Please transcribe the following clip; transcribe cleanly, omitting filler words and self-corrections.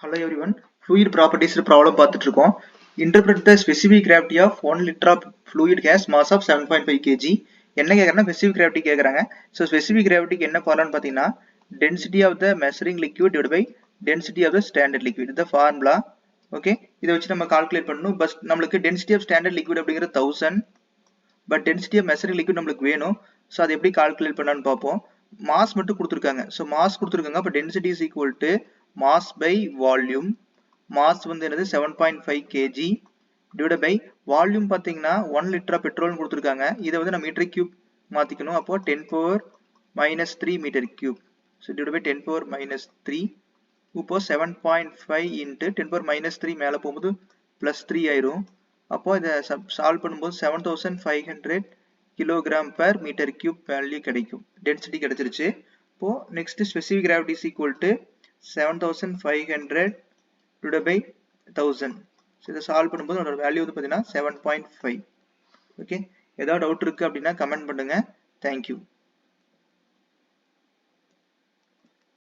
Hello everyone. Fluid properties problem பார்த்துட்டு இருக்கோம். Interpret the specific gravity of 1 liter of fluid has mass of 7.5 kg. என்ன கேக்குறாங்கன்னா specific gravity கேக்குறாங்க. So specific gravity என்ன ஃபார்முலான்னு பாத்தீங்கன்னா density of the measuring liquid divided by density of the standard liquid. இது formula. Okay, இதை வச்சு நம்ம calculate பண்ணணும். But நம்மளுக்கு density of standard liquid அப்படிங்கிறது 1000. But density of measuring liquid நம்மளுக்கு வேணும். ஸோ அதை எப்படி கால்குலேட் பண்ணலான்னு பார்ப்போம். மாஸ் மட்டும் கொடுத்துருக்காங்க. ஸோ மாஸ் கொடுத்துருக்காங்க. அப்போ density is equal to mass by volume. Mass வந்து என்னது 7.5 kg divided by volume பார்த்தீங்கன்னா 1 லிட்டர் பெட்ரோல் கொடுத்துருக்காங்க. இதை வந்து நம்ம மீட்டர் கியூப் மாற்றிக்கணும். அப்போ 10 power minus 3 metre cube. So divided by 10 power minus 3. இப்போ 7.5 into 10 power minus 3 மேலே போகும்போது plus 3 ஆயிரும். அப்போ இதை சால்வ் பண்ணும்போது 7500 kilogram per metre cube value கிடைக்கும். டென்சிட்டி கிடைச்சிருச்சு. இப்போ next specific gravity is equal to 7500 divided by 1000. So இதை சால்வ் பண்ணும்போது அதோட வேல்யூ வந்து பார்த்தீங்கன்னா 7.5. ஓகே, ஏதாவது டவுட் இருக்கு அப்படின்னா கமெண்ட் பண்ணுங்க. தேங்க்யூ.